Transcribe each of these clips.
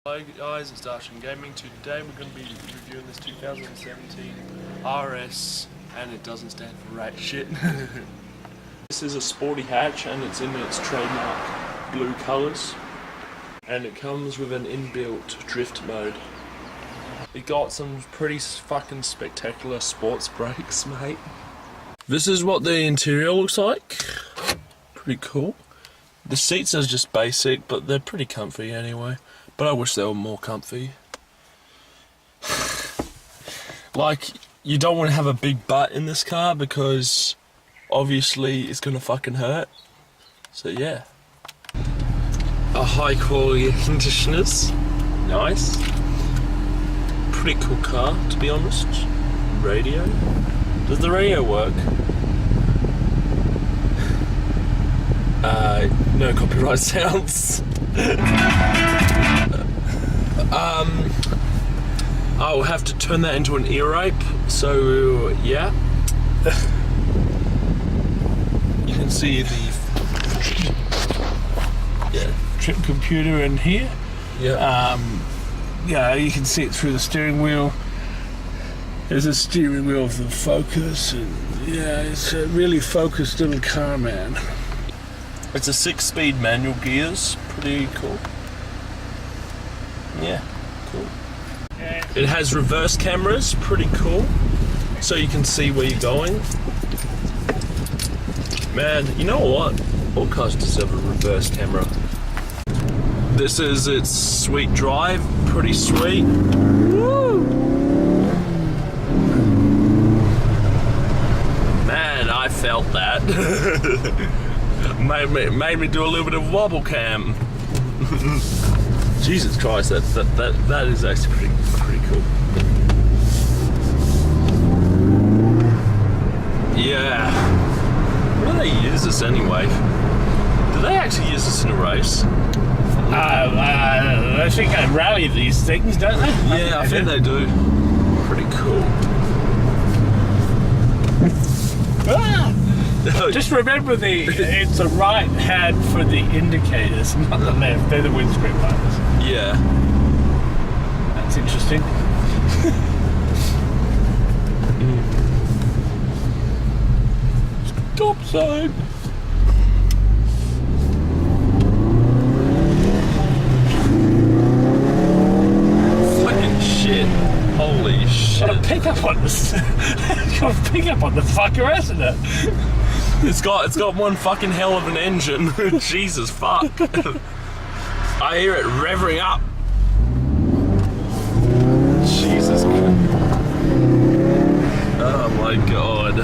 Hello guys, it's Darshan Gaming. Today we're going to be reviewing this 2017 RS, and it doesn't stand for rat shit. This is a sporty hatch and it's in its trademark blue colours, and it comes with an inbuilt drift mode. It got some pretty fucking spectacular sports brakes, mate. This is what the interior looks like. Pretty cool. The seats are just basic, but they're pretty comfy anyway. But I wish they were more comfy. Like, you don't want to have a big butt in this car because obviously it's gonna fucking hurt. So yeah. A high quality air conditioners. Nice. Pretty cool car, to be honest. Radio. Does the radio work? No copyright sounds. I'll have to turn that into an ear rape, so yeah. You can see the trip computer in here. Yeah. Yeah, you can see it through the steering wheel. There's a steering wheel for the focus, and yeah, it's a really focused little car, man. It's a 6-speed manual gears, pretty cool. Yeah, cool. It has reverse cameras, pretty cool. So you can see where you're going. Man, you know what? All cars deserve a reverse camera. This is its sweet drive, pretty sweet. Woo! Man, I felt that. made me do a little bit of wobble cam. Jesus Christ, that is actually pretty cool. Yeah. Where do they use this anyway? Do they actually use this in a race? I think they rally these things, don't they? Yeah, I think they do. Pretty cool. Just remember it's the right hand for the indicators, not the left. They're the windscreen wipers. Yeah. That's interesting. Stop sign. Fucking shit. Holy shit. Got a pickup on this. Got a pickup on the fucker, hasn't it? It's got one fucking hell of an engine. Jesus fuck. I hear it revving up. Jesus Christ. Oh my god.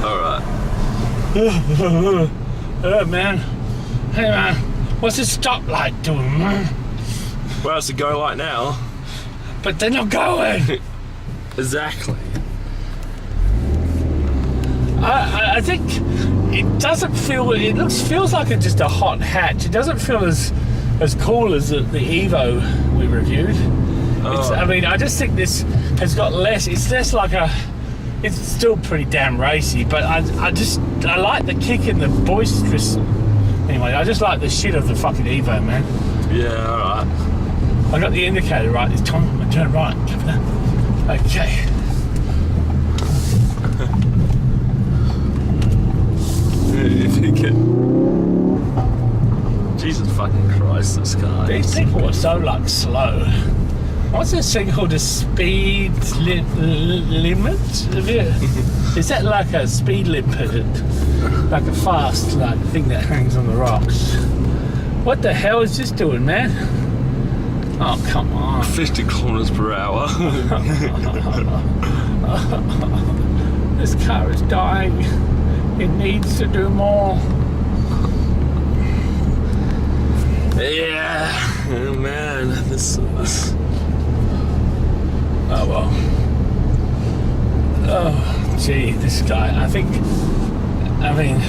Alright. Oh man. Hey man, what's this stoplight doing, man? Where else to go like now? But they're not going. Exactly. I think it doesn't feel. It feels like it's just a hot hatch. It doesn't feel as cool as the Evo we reviewed. Oh. I mean, I just think this has got less. It's less like a. It's still pretty damn racy, but I like the kick and the boisterous. Anyway, I just like the shit of the fucking Evo, man. Yeah, alright. I got the indicator right this time. I turned right. Okay. If you get... Jesus fucking Christ, this car. These people are so like slow. What's this thing called a speed limit? Is that like a speed limit? Like a fast like thing that hangs on the rocks? What the hell is this doing, man? Oh, come on. 50 kilometers per hour. This car is dying. It needs to do more. Yeah. Oh man, this. Oh well. Oh gee, this guy. I mean,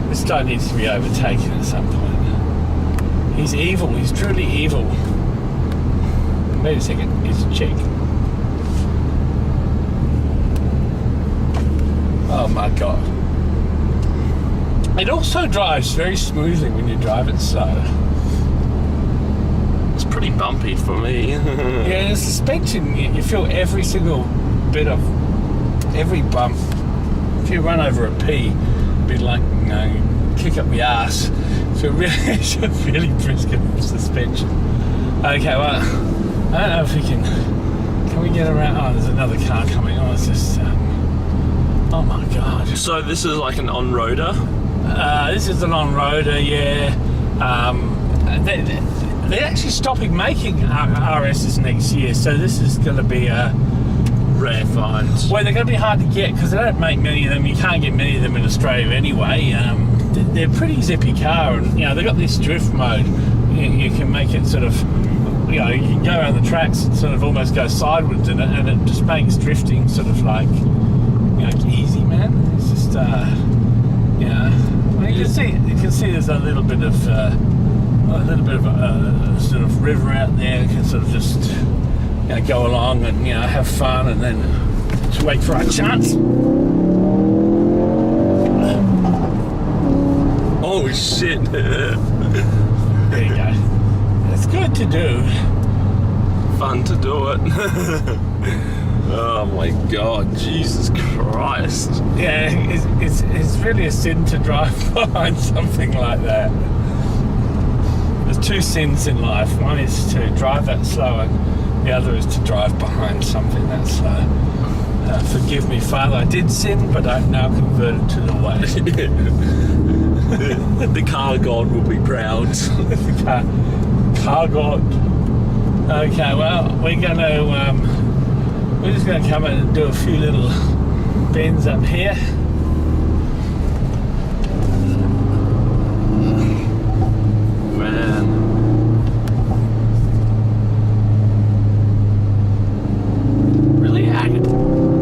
this guy needs to be overtaken at some point. He's evil. He's truly evil. Wait a second. He's a chick. Oh my god. It also drives very smoothly when you drive it slow. It's pretty bumpy for me. Yeah, the suspension, you feel every single bit of every bump. If you run over a P, it'd be like, you know, kick up the ass. So it's a really brisk suspension. Okay, well, I don't know if we can we get around? Oh, there's another car coming. Oh, it's just, oh my God. So this is like an on-roader? This is an on-roader, yeah. They're actually stopping making RSs next year, so this is going to be a rare find. Well, they're going to be hard to get because they don't make many of them. You can't get many of them in Australia anyway. They're pretty zippy car, and you know they've got this drift mode. You can make it sort of, you know, you can go around the tracks and sort of almost go sideways in it, and it just makes drifting sort of like, you know, easy, man. It's just, you know, well, you can see there's a little bit of a sort of river out there. You can sort of just, you know, go along and, you know, have fun, and then just wait for our chance. Oh shit! There you go. It's good to do. Fun to do it. Oh my God, Jesus Christ! Yeah, it's really a sin to drive behind something like that. There's two sins in life. One is to drive that slow, and the other is to drive behind something that slow. Forgive me, Father, I did sin, but I've now converted to the way. The car god will be proud. The car god. Okay, well, we're just gonna come in and do a few little bends up here. Man.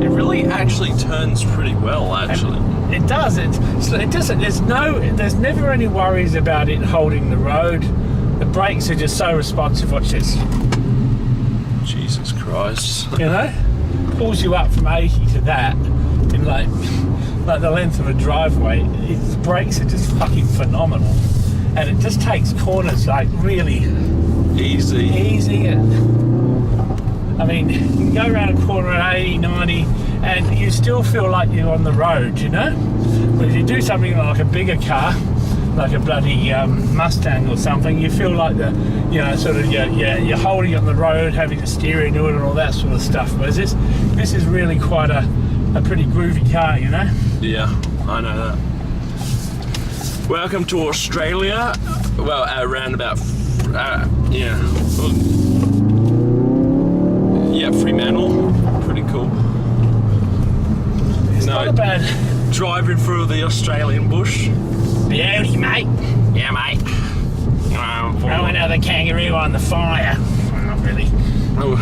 It really actually turns pretty well, actually. It does. It doesn't. There's never any worries about it holding the road. The brakes are just so responsive. Watch this. Jesus Christ. You know, pulls you up from 80 to that in like the length of a driveway. Its brakes are just fucking phenomenal, and it just takes corners like really easy. I mean, you can go around a corner at 80, 90, and you still feel like you're on the road, you know? But if you do something like a bigger car, like a bloody Mustang or something, you feel like you're holding on the road, having the steering to it and all that sort of stuff. Whereas this is really quite a pretty groovy car, you know? Yeah, I know that. Welcome to Australia. Well, around about, yeah. Yeah, Fremantle. Pretty cool. It's not bad. Driving through the Australian bush. Beauty, mate. Yeah, mate. Throw another kangaroo on the fire. Well, not really. Oh.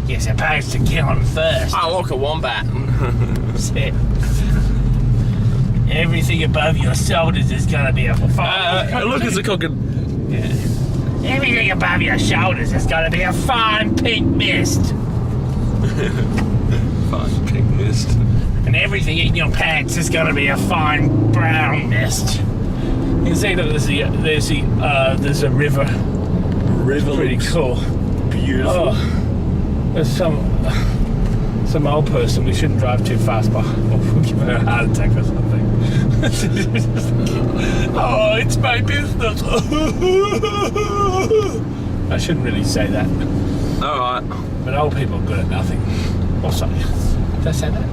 You're supposed to kill him first. Oh, look, a wombat. That's it. Everything above your shoulders is going to be a fire. Look, it's a cockatoo. Yeah. Everything above your shoulders is going to be a fine pink mist. Fine pink mist. And everything in your pants is going to be a fine brown mist. You can see that there's a river. River Pretty cool. Beautiful. Oh, there's some old person. We shouldn't drive too fast, but we'll give her a heart attack or something. Oh, it's my business. I shouldn't really say that. Alright. But old people are good at nothing. Oh, sorry. Did I say that?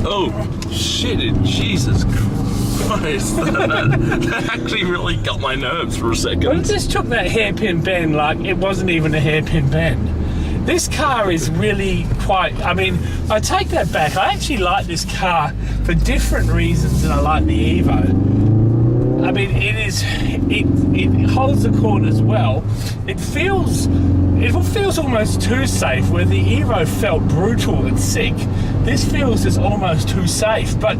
Oh, shit, Jesus Christ. that actually really got my nerves for a second. Well, it just took that hairpin bend like it wasn't even a hairpin bend. This car is really quite, I mean, I take that back. I actually like this car for different reasons than I like the Evo. I mean, it holds the corners well. It feels almost too safe, where the Evo felt brutal and sick. This feels just almost too safe, but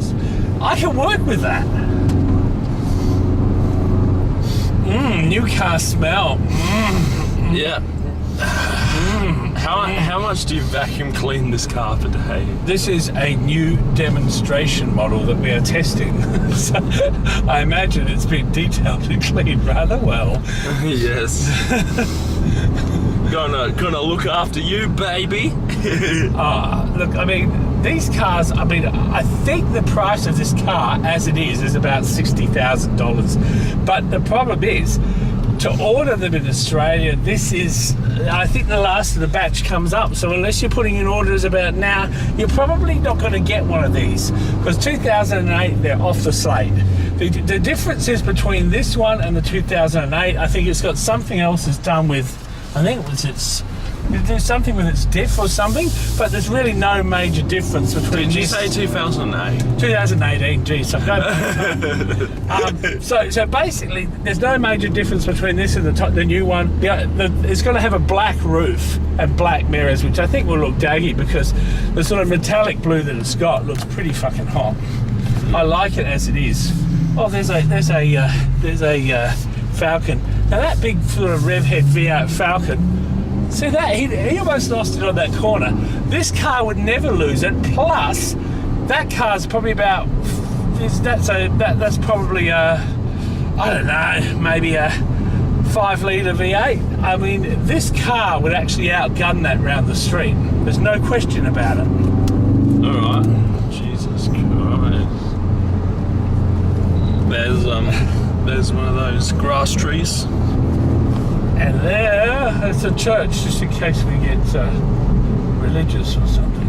I can work with that. New car smell. Yeah. How How much do you vacuum clean this car per day? This is a new demonstration model that we are testing. So I imagine it's been detailed and cleaned rather well. Yes. Gonna look after you, baby. Look, I mean, these cars, I think the price of this car, as it is about $60,000. But the problem is, to order them in Australia, this is, I think the last of the batch comes up. So unless you're putting in orders about now, you're probably not going to get one of these. Because 2008, they're off the slate. The difference is between this one and the 2008, I think it's got something else it's done with, I think it was there's something with its diff or something, but there's really no major difference between Did you say 2008? 2018, geez, so so basically, there's no major difference between this and the new one. It's going to have a black roof and black mirrors, which I think will look daggy because the sort of metallic blue that it's got looks pretty fucking hot. I like it as it is. Oh, there's a Falcon. Now that big sort of rev head V8 Falcon, see that he almost lost it on that corner. This car would never lose it. Plus, that car's probably about that's probably I don't know, maybe a 5-litre V8. I mean, this car would actually outgun that round the street. There's no question about it. All right. Jesus Christ. There's one of those grass trees. And there's a church, just in case we get religious or something.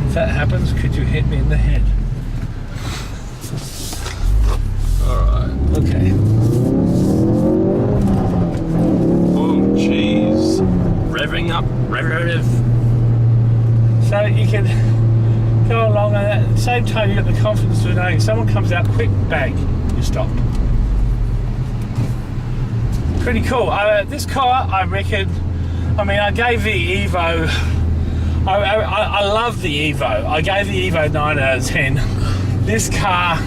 If that happens, could you hit me in the head? Alright. Okay. Oh, jeez. Revving up. Rev. So you can go along and at the same time you got the confidence of knowing if someone comes out quick, bang, you stop. Pretty cool. This car, I reckon, I gave the Evo, I love the Evo. I gave the Evo 9 out of 10. This car,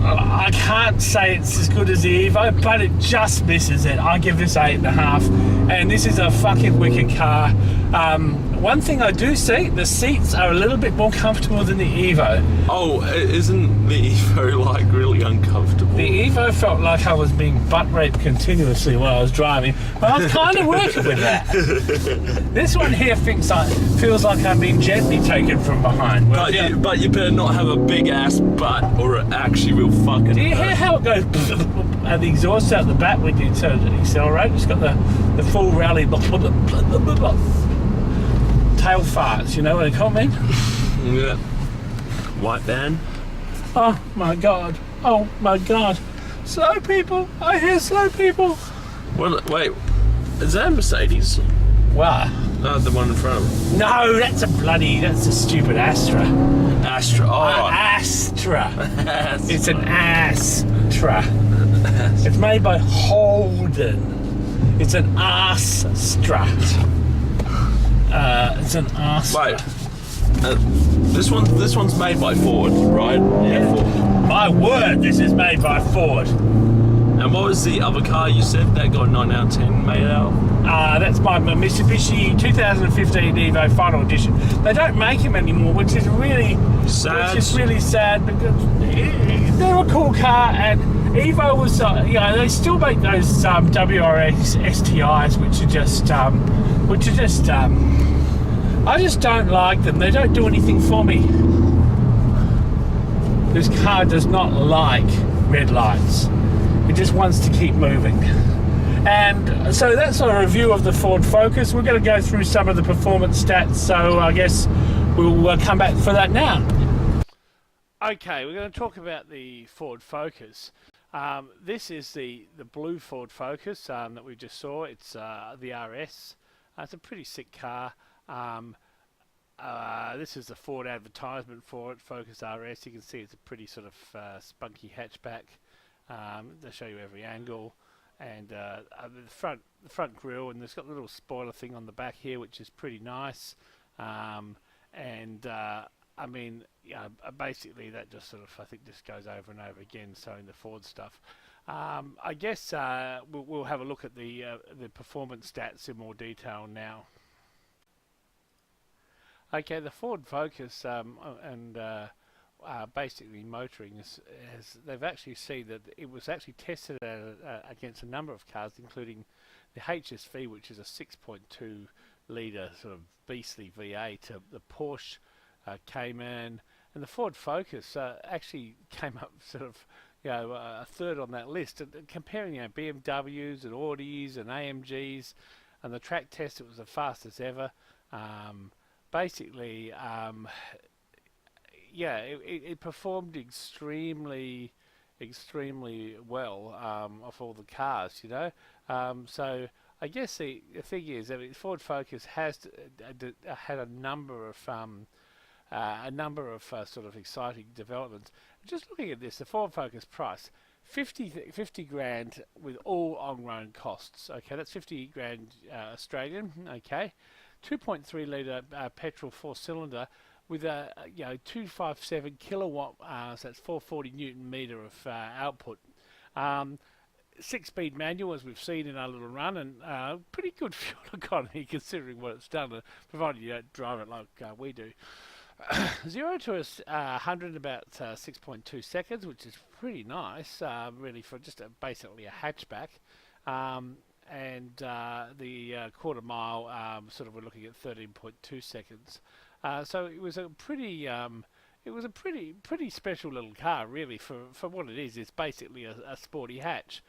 I can't say it's as good as the Evo, but it just misses it. I give this 8.5, and this is a fucking wicked car. One thing I do see, the seats are a little bit more comfortable than the Evo. Oh, isn't the Evo like really uncomfortable? The Evo felt like I was being butt raped continuously while I was driving, but I was kind of working with that. This one here feels like I'm being gently taken from behind. But you better not have a big ass butt or it actually will fucking Do you hear how it goes? And the exhaust out the back when you turn to accelerate? It's got the full rally tail farts, you know what I call me? Yeah. White van. Oh my god. Oh my god. Slow people. I hear slow people. Well, wait. Is that a Mercedes? Wow. No, the one in front of it. No, that's a stupid Astra. Astra. Oh. Astra. It's an Astra. It's made by Holden. It's an Astra. It's an Astra. Wait. This one's made by Ford, right? Yeah. Ford. My word, this is made by Ford. And what was the other car you said that got 9 out of 10 made out? That's my Mitsubishi 2015 Evo Final Edition. They don't make them anymore, which is really sad because they're a cool car, and Evo was, they still make those WRX STIs, which are just, I just don't like them. They don't do anything for me. This car does not like red lights. It just wants to keep moving. And so that's a review of the Ford Focus. We're going to go through some of the performance stats, so I guess we'll come back for that now. Okay, we're going to talk about the Ford Focus. This is the blue Ford Focus that we just saw. It's the RS. It's a pretty sick car. This is the Ford advertisement for it, Focus RS. You can see it's a pretty sort of spunky hatchback. They show you every angle, and the front grille, and there's got a little spoiler thing on the back here, which is pretty nice. Basically that just sort of, I think, just goes over and over again, showing the Ford stuff. I guess we'll have a look at the performance stats in more detail now. Okay, the Ford Focus and basically motoring they've actually seen that it was actually tested against a number of cars, including the HSV, which is a 6.2 litre sort of beastly V8, the Porsche Cayman, and the Ford Focus actually came up sort of a third on that list. And comparing BMWs and Audis and AMGs, and the track test, it was the fastest ever. Basically, it performed extremely well off all the cars, so I guess the thing is, I mean, Ford Focus has had a number of sort of exciting developments. Just looking at this, the Ford Focus price, 50 grand with all on-road costs. Okay, that's 50 grand Australian. Okay, 2.3 litre petrol 4-cylinder with a 257 kilowatt, so that's 440 newton meter of output. 6-speed manual, as we've seen in our little run, and pretty good fuel economy considering what it's done, provided you don't drive it like we do. 0 to 100 in about 6.2 seconds, which is pretty nice, really, for just basically a hatchback. And the quarter mile, sort of, we're looking at 13.2 seconds. So it was a pretty special little car, really, for what it is. It's basically a sporty hatch.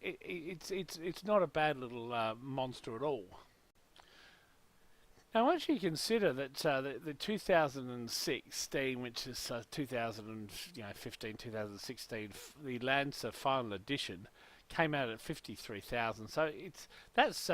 It's not a bad little monster at all. Now, once you consider that the 2016, which is 2015, 2016, the Lancer Final Edition came out at 53,000. So that's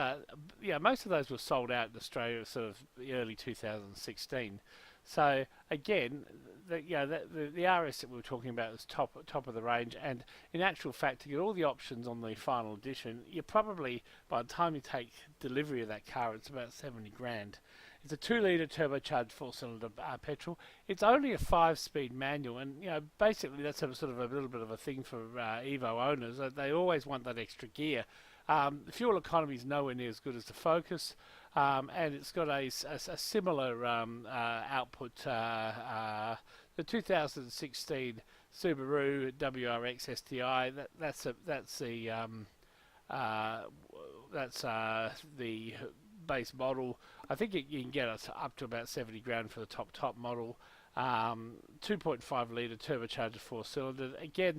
most of those were sold out in Australia sort of the early 2016. So again, the RS that we were talking about is top of the range, and in actual fact, to get all the options on the Final Edition, you're probably, by the time you take delivery of that car, it's about 70 grand. It's a 2-litre turbocharged 4-cylinder petrol. It's only a 5-speed manual, and basically that's sort of a little bit of a thing for Evo owners. They always want that extra gear. The fuel economy is nowhere near as good as the Focus, and it's got a similar output. The 2016 Subaru WRX STI, that's the base model. I think you can get us up to about 70 grand for the top model. 2.5 litre turbocharged 4-cylinder. Again,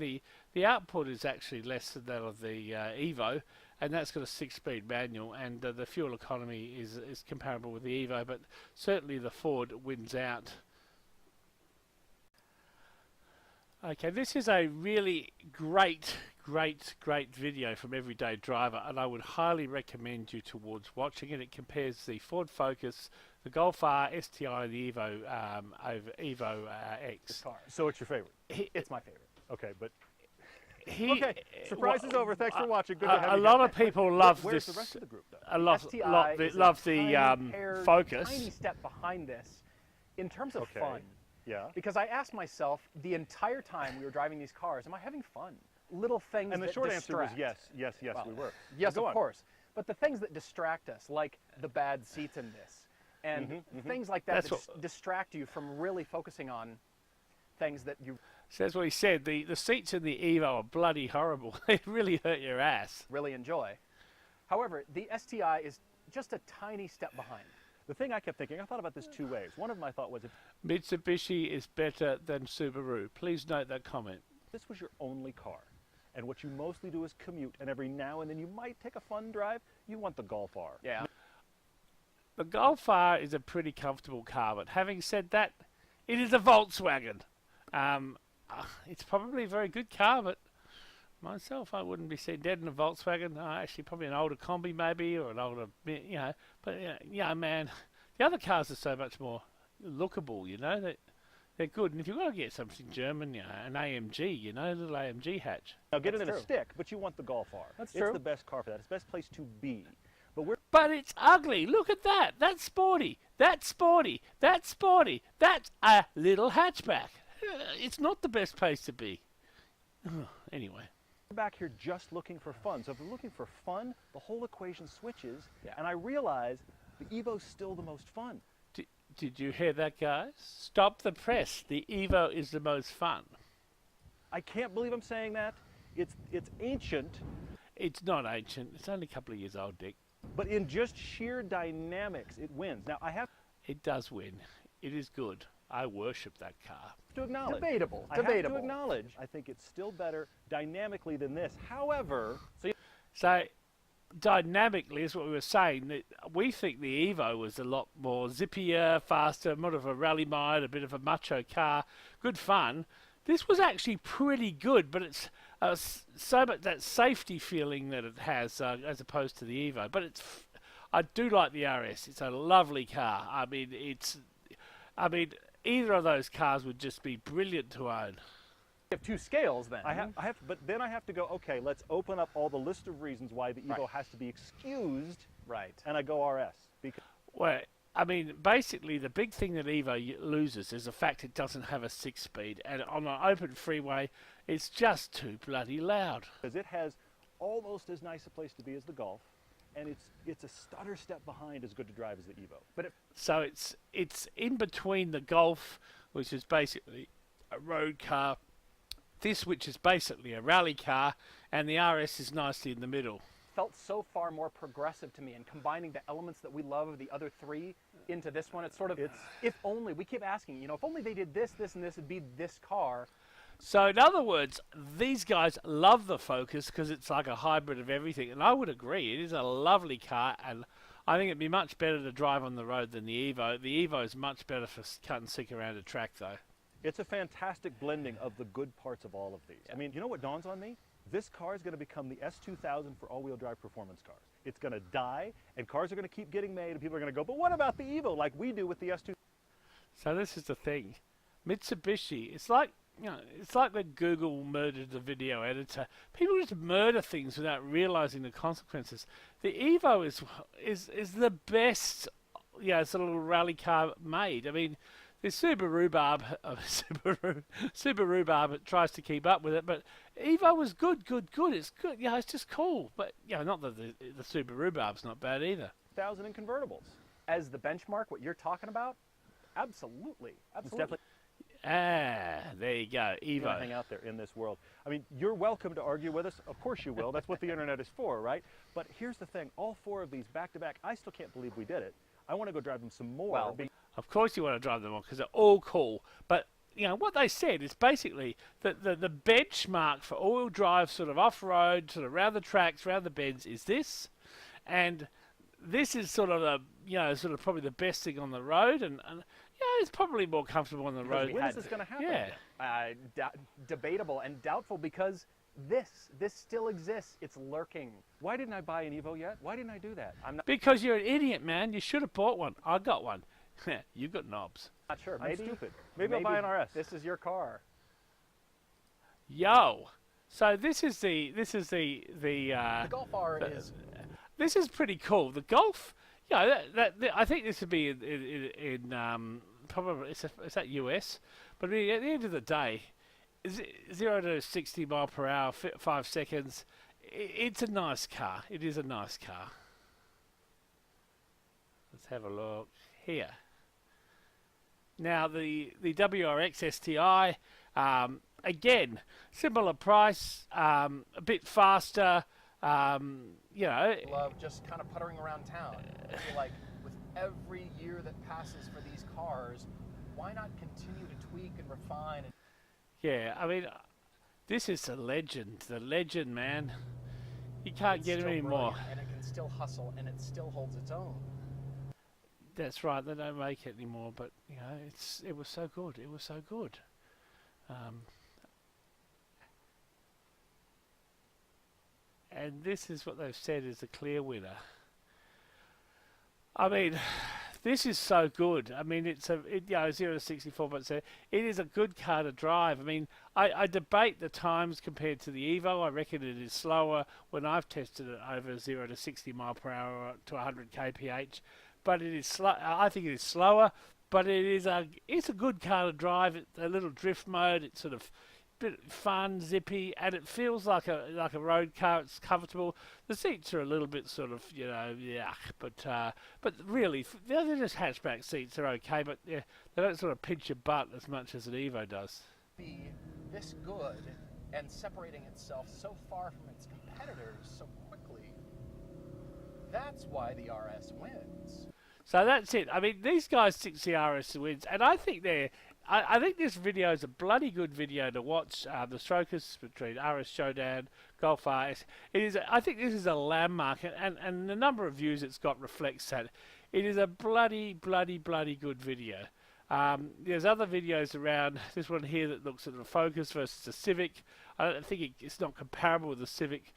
the output is actually less than that of the Evo, and that's got a 6-speed manual, and the fuel economy is comparable with the Evo, but certainly the Ford wins out. Okay, this is a really great video from Everyday Driver, and I would highly recommend you towards watching it. It compares the Ford Focus, the Golf R, STI, and the Evo over Evo X. So it's your favorite? It's my favorite. Okay, but okay, surprise is over. Thanks for watching. Good to have you. A lot of people love Where's this. the rest of the group, though? Love the Focus. Tiny step behind this in terms of Okay. fun. Yeah. Because I asked myself the entire time we were driving these cars, am I having fun? Little things And the that short answer was distract. yes, Well, we were. Yes, Go of on. course. But the things that distract us, like the bad seats in this, and things like that, That's that distract you from really focusing on things that you So that's what he said. The seats in the Evo are bloody horrible. They really hurt your ass. really enjoy. However, the STI is just a tiny step behind. The thing I kept thinking, I thought about this two ways. One of my thought was, if Mitsubishi is better than Subaru. Please note that comment. this was your only car, and what you mostly do is commute, and every now and then you might take a fun drive, you want the Golf R. Yeah. The Golf R is a pretty comfortable car, but having said that, it is a Volkswagen. It's probably a very good car, but myself, I wouldn't be seen dead in a Volkswagen. Actually, probably an older Combi maybe, or an older, But yeah, man, the other cars are so much more lookable. They're good. And if you've got to get something German, an AMG, a little AMG hatch. Now get it That's in a true. stick, but you want the Golf R. That's It's true. the best car for that. It's the best place to be. But it's ugly. Look at that. That's sporty. That's sporty. That's sporty. That's a little hatchback. It's not the best place to be. Anyway. We're back here just looking for fun. So if we're looking for fun, the whole equation switches, Yeah. and I realize the Evo's still the most fun. Did you hear that, guys? Stop the press. The Evo is the most fun. I can't believe I'm saying that. It's ancient, It's not ancient. It's only a couple of years old, Dick. but in just sheer dynamics, it wins. Now, I have It does win. It is good. I worship that car. to acknowledge. Debatable. I have Debatable. to acknowledge, I think it's still better dynamically than this. However, So, dynamically, is what we were saying. That we think the Evo was a lot more zippier, faster, more of a rally mode, a bit of a macho car. Good fun. This was actually pretty good, but it's so much that safety feeling that it has as opposed to the Evo. But I do like the RS. It's a lovely car. I mean, either of those cars would just be brilliant to own. You have two scales then. but then I have to go, okay, let's open up all the list of reasons why the Evo Right. has to be excused, Right. and I go RS. Because Well, I mean, basically, the big thing that Evo loses is the fact it doesn't have a 6-speed, and on an open freeway, it's just too bloody loud. it has almost as nice a place to be as the Golf, and it's a stutter step behind as good to drive as the Evo. But So it's in between the Golf, which is basically a road car, this which is basically a rally car, and the RS is nicely in the middle. felt so far more progressive to me, and combining the elements that we love of the other three into this one, it's sort of, if only, we keep asking, if only they did this, this, and this, it'd be this car. So in other words, these guys love the Focus because it's like a hybrid of everything, and I would agree, it is a lovely car, and I think it'd be much better to drive on the road than the Evo. The Evo is much better for cut and stick around a track, though. It's a fantastic blending of the good parts of all of these. I mean, you know what dawns on me? This car is going to become the S2000 for all-wheel drive performance cars. It's going to die, and cars are going to keep getting made, and people are going to go, but what about the Evo, like we do with the S2000? So this is the thing, Mitsubishi. It's like when Google murdered the video editor. People just murder things without realizing the consequences. The Evo is the best, sort of rally car made. I mean, there's Subaru Barb tries to keep up with it, but Evo was good. It's good. Yeah, it's just cool. But not that the Subaru Barb's not bad either. 1000 in convertibles. As the benchmark, what you're talking about, absolutely. It's Absolutely. definitely There you go, Evo. anything out there in this world. I mean, you're welcome to argue with us. Of course you will. That's what the internet is for, right? But here's the thing. All four of these back to back, I still can't believe we did it. I want to go drive them some more. Well, Of course you want to drive them on because they're all cool. But, what they said is basically that the benchmark for all-wheel drive sort of off-road, sort of around the tracks, around the bends is this. And this is sort of sort of probably the best thing on the road. And it's probably more comfortable on the road. when is this going to happen? Yeah. Debatable and doubtful, because this still exists. It's lurking. Why didn't I buy an Evo yet? Why didn't I do that? I'm Because you're an idiot, man. You should have bought one. I got one. You got knobs. Not sure. I'm Maybe stupid. Maybe I'll buy an RS. This is your car. Yo. So this is the The Golf R is this is pretty cool. The Golf, I think this would be in probably it's that US, but at the end of the day, 0 to 60 mile per hour, 5 seconds. It's a nice car. It is a nice car. Let's have a look here. Now the WRX STI, again, similar price, a bit faster. love just kind of puttering around town. I feel like with every year that passes for these cars, why not continue to tweak and refine? Yeah, I mean, this is the legend, man. You can't get it anymore. And it can still hustle, and it still holds its own. That's right. They don't make it anymore, but it was so good. It was so good. And this is what they've said is the clear winner. I mean, this is so good. I mean, it's 0 to 64, but it is a good car to drive. I mean, I debate the times compared to the Evo. I reckon it is slower when I've tested it over 0 to 60 mile per hour to 100 kph. But it is slow. I think it is slower, but it's a good car to drive. It's a little drift mode. It sort of bit fun, zippy, and it feels like a road car. It's comfortable. The seats are a little bit sort of, you know, yuck, but really, they're just hatchback seats. Are okay, but yeah, they don't sort of pinch your butt as much as an Evo does. Be this good and separating itself so far from its competitors so quickly. That's why the RS wins. So that's it. I mean, these guys think the RS wins, and I think I think this video is a bloody good video to watch. The strokers between RS Showdown, Golf RS. It is. I think this is a landmark, and the number of views it's got reflects that. It is a bloody good video. There's other videos around. This one here that looks at the Focus versus the Civic. I don't think it's not comparable with the Civic.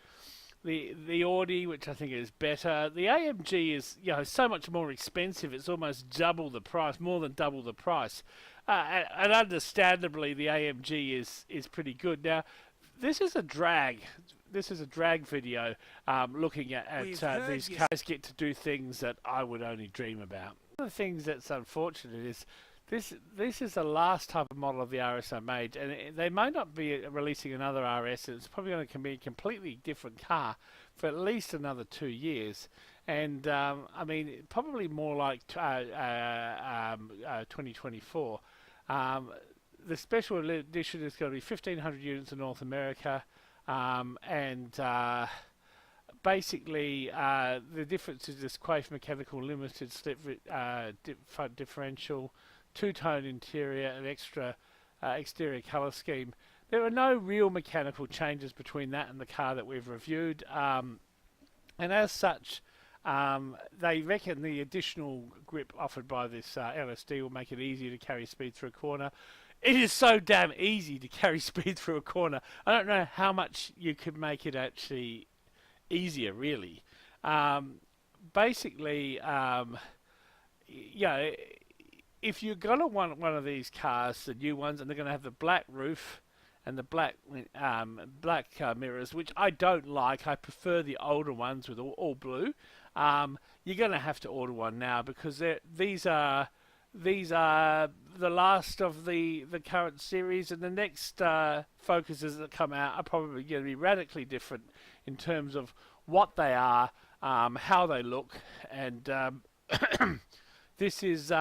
The Audi, which I think is better. The AMG is, you know, so much more expensive. It's almost double the price, more than double the price. And understandably, the AMG is pretty good. Now, this is a drag. This is a drag video looking at these cars get to do things that I would only dream about. One of the things that's unfortunate is this is the last type of model of the RS I made, and they may not be releasing another RS. It's probably going to be a completely different car for at least another 2 years. And I mean, probably more like 2024. The special edition is going to be 1,500 units in North America, and basically the difference is this Quaife mechanical limited slip front differential, two-tone interior, and extra exterior colour scheme. There are no real mechanical changes between that and the car that we've reviewed, and as such, they reckon the additional grip offered by this LSD will make it easier to carry speed through a corner. It is so damn easy to carry speed through a corner. I don't know how much you could make it actually easier, really. Basically, yeah, if you're going to want one of these cars, the new ones, and they're going to have the black roof and the black mirrors, which I don't like. I prefer the older ones with all blue. You're going to have to order one now, because these are the last of the current series, and the next Focuses that come out are probably going to be radically different in terms of what they are, how they look, and this is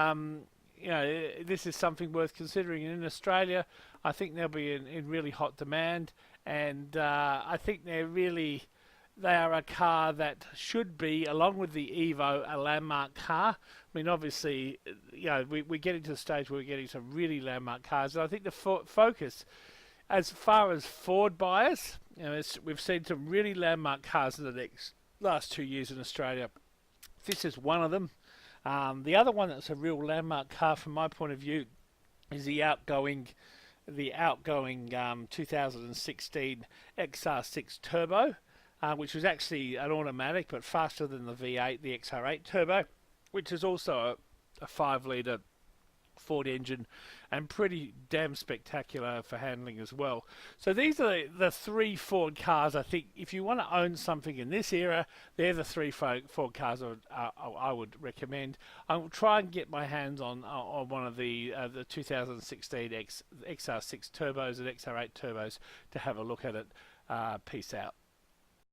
you know, this is something worth considering. And in Australia, I think they'll be in really hot demand, and I think they are a car that should be, along with the Evo, a landmark car. I mean, obviously, you know, we're getting to the stage where we're getting some really landmark cars, and I think the Focus, as far as Ford buyers, you know, we've seen some really landmark cars in the last 2 years in Australia. This is one of them. The other one that's a real landmark car from my point of view is the outgoing 2016 XR6 Turbo, which was actually an automatic but faster than the V8, the XR8 Turbo, which is also a 5-litre Ford engine and pretty damn spectacular for handling as well. So these are the three Ford cars. I think if you want to own something in this era, they're the three Ford cars I would recommend. I will try and get my hands on one of the 2016 XR6 Turbos and XR8 Turbos to have a look at it. Peace out.